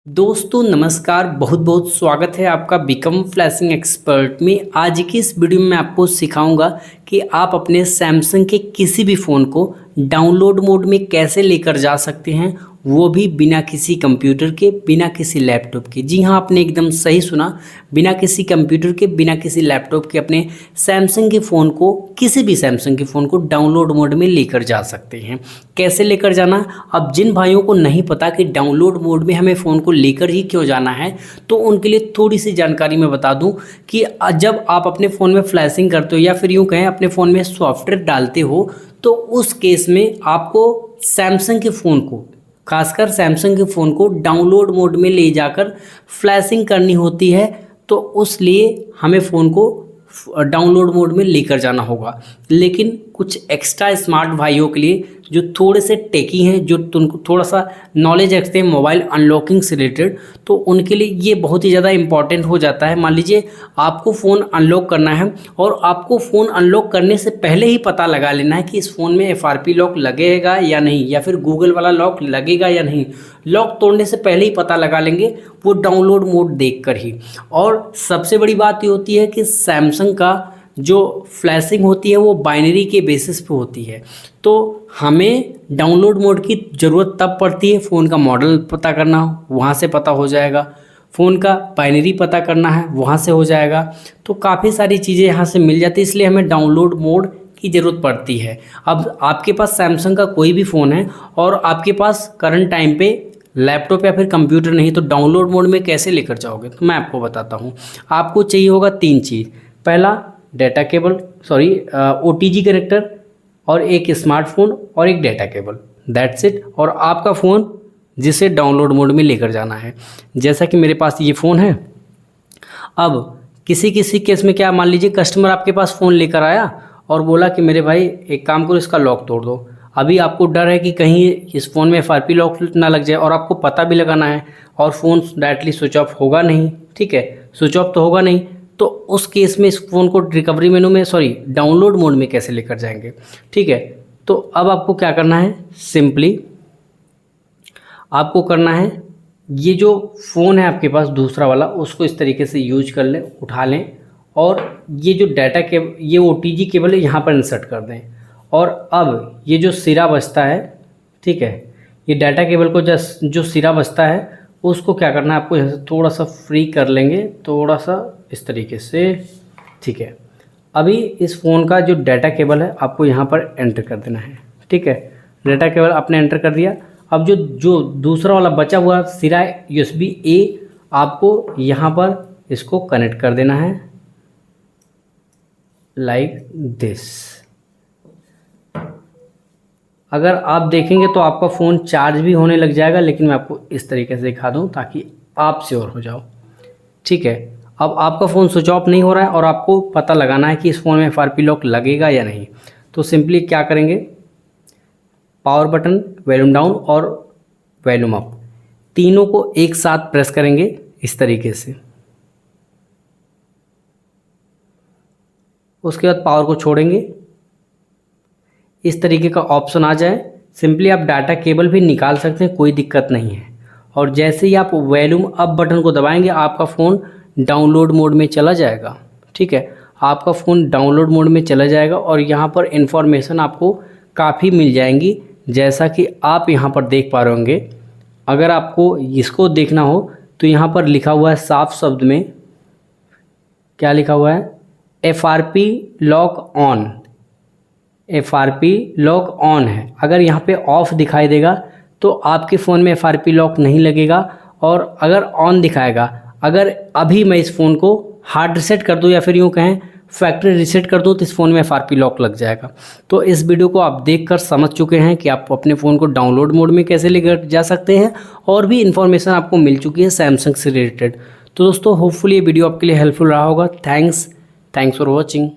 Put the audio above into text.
दोस्तों नमस्कार, बहुत बहुत स्वागत है आपका बिकम फ्लैशिंग एक्सपर्ट में। आज की इस वीडियो में मैं आपको सिखाऊंगा कि आप अपने सैमसंग के किसी भी फ़ोन को डाउनलोड मोड में कैसे लेकर जा सकते हैं, वो भी बिना किसी कंप्यूटर के, बिना किसी लैपटॉप के। जी हाँ, आपने एकदम सही सुना, बिना किसी कंप्यूटर के, बिना किसी लैपटॉप के अपने सैमसंग के फ़ोन को, किसी भी सैमसंग के फ़ोन को डाउनलोड मोड में लेकर जा सकते हैं। कैसे लेकर जाना, अब जिन भाइयों को नहीं पता कि डाउनलोड मोड में हमें फ़ोन को लेकर ही क्यों जाना है, तो उनके लिए थोड़ी सी जानकारी मैं बता दूं कि जब आप अपने फ़ोन में फ्लैशिंग करते हो या फिर यूँ कहें अपने फ़ोन में सॉफ्टवेयर डालते हो, तो उस केस में आपको सैमसंग के फ़ोन को, खासकर सैमसंग के फ़ोन को डाउनलोड मोड में ले जाकर फ्लैशिंग करनी होती है। तो उस लिए हमें फ़ोन को डाउनलोड मोड में लेकर जाना होगा। लेकिन कुछ एक्स्ट्रा स्मार्ट भाइयों के लिए जो थोड़े से टेकी हैं, जो तुमको थोड़ा सा नॉलेज रखते हैं मोबाइल अनलॉकिंग से रिलेटेड, तो उनके लिए ये बहुत ही ज़्यादा इंपॉर्टेंट हो जाता है। मान लीजिए आपको फ़ोन अनलॉक करना है और आपको फ़ोन अनलॉक करने से पहले ही पता लगा लेना है कि इस फ़ोन में FRP लॉक लगेगा या नहीं, या फिर गूगल वाला लॉक लगेगा या नहीं। लॉक तोड़ने से पहले ही पता लगा लेंगे वो डाउनलोड मोड देखकर ही। और सबसे बड़ी बात ये होती है कि सैमसंग का जो फ्लैशिंग होती है वो बाइनरी के बेसिस पे होती है, तो हमें डाउनलोड मोड की ज़रूरत तब पड़ती है फ़ोन का मॉडल पता करना हो, वहाँ से पता हो जाएगा। फ़ोन का बाइनरी पता करना है, वहाँ से हो जाएगा। तो काफ़ी सारी चीज़ें यहाँ से मिल जाती है, इसलिए हमें डाउनलोड मोड की ज़रूरत पड़ती है। अब आपके पास सैमसंग का कोई भी फ़ोन है और आपके पास करंट टाइम पे लैपटॉप या फिर कंप्यूटर नहीं, तो डाउनलोड मोड में कैसे लेकर जाओगे, तो मैं आपको बताता हूँ। आपको चाहिए होगा 3 चीज़। पहला डाटा केबल, OTG कनेक्टर, और एक स्मार्टफोन और एक डाटा केबल, दैट्स इट। और आपका फ़ोन जिसे डाउनलोड मोड में लेकर जाना है। जैसा कि मेरे पास ये फ़ोन है। अब किसी किसी केस में क्या, मान लीजिए कस्टमर आपके पास फ़ोन लेकर आया और बोला कि मेरे भाई एक काम करो, इसका लॉक तोड़ दो। अभी आपको डर है कि कहीं इस फ़ोन में FRP लॉक ना लग जाए, और आपको पता भी लगाना है, और फ़ोन डायरेक्टली स्विच ऑफ होगा नहीं, ठीक है, स्विच ऑफ तो होगा नहीं। तो उस केस में इस फ़ोन को रिकवरी मेनू में, डाउनलोड मोड में कैसे लेकर जाएंगे, ठीक है। तो अब आपको क्या करना है, सिंपली आपको करना है, ये जो फ़ोन है आपके पास दूसरा वाला, उसको इस तरीके से यूज कर लें, उठा लें, और ये जो डाटा केबल, ये OTG केबल है, यहाँ पर इंसर्ट कर दें। और अब ये जो सिरा बचता है, ठीक है, ये डाटा केबल को जो सिरा बचता है उसको क्या करना है, आपको यहाँ से थोड़ा सा फ्री कर लेंगे, थोड़ा सा इस तरीके से, ठीक है। अभी इस फ़ोन का जो डाटा केबल है आपको यहाँ पर एंटर कर देना है, ठीक है। डाटा केबल आपने एंटर कर दिया। अब जो दूसरा वाला बचा हुआ सिरा USB A, आपको यहाँ पर इसको कनेक्ट कर देना है, लाइक दिस। अगर आप देखेंगे तो आपका फ़ोन चार्ज भी होने लग जाएगा, लेकिन मैं आपको इस तरीके से दिखा दूं ताकि आप श्योर हो जाओ, ठीक है। अब आपका फ़ोन स्विच ऑफ नहीं हो रहा है और आपको पता लगाना है कि इस फ़ोन में FRP लॉक लगेगा या नहीं। तो सिंपली क्या करेंगे, पावर बटन, वॉल्यूम डाउन और वॉल्यूम अप, तीनों को एक साथ प्रेस करेंगे इस तरीके से। उसके बाद पावर को छोड़ेंगे, इस तरीके का ऑप्शन आ जाए। सिंपली आप डाटा केबल भी निकाल सकते हैं, कोई दिक्कत नहीं है। और जैसे ही आप वॉल्यूम अप बटन को दबाएंगे, आपका फ़ोन डाउनलोड मोड में चला जाएगा, ठीक है। आपका फ़ोन डाउनलोड मोड में चला जाएगा और यहाँ पर इन्फॉर्मेशन आपको काफ़ी मिल जाएंगी, जैसा कि आप यहाँ पर देख पा रहे होंगे। अगर आपको इसको देखना हो तो यहाँ पर लिखा हुआ है साफ शब्द में, क्या लिखा हुआ है, FRP lock on, FRP lock on है। अगर यहाँ पे ऑफ दिखाई देगा तो आपके फ़ोन में FRP लॉक नहीं लगेगा, और अगर ऑन दिखाएगा, अगर अभी मैं इस फ़ोन को हार्ड रीसेट कर दूँ या फिर यूँ कहें फैक्ट्री रीसेट कर दूँ, तो इस फ़ोन में FRP लॉक लग जाएगा। तो इस वीडियो को आप देखकर समझ चुके हैं कि आप अपने फ़ोन को डाउनलोड मोड में कैसे लेकर जा सकते हैं, और भी इन्फॉर्मेशन आपको मिल चुकी है सैमसंग से रिलेटेड। तो दोस्तों, होपफुली ये वीडियो आपके लिए हेल्पफुल रहा होगा। Thanks for watching.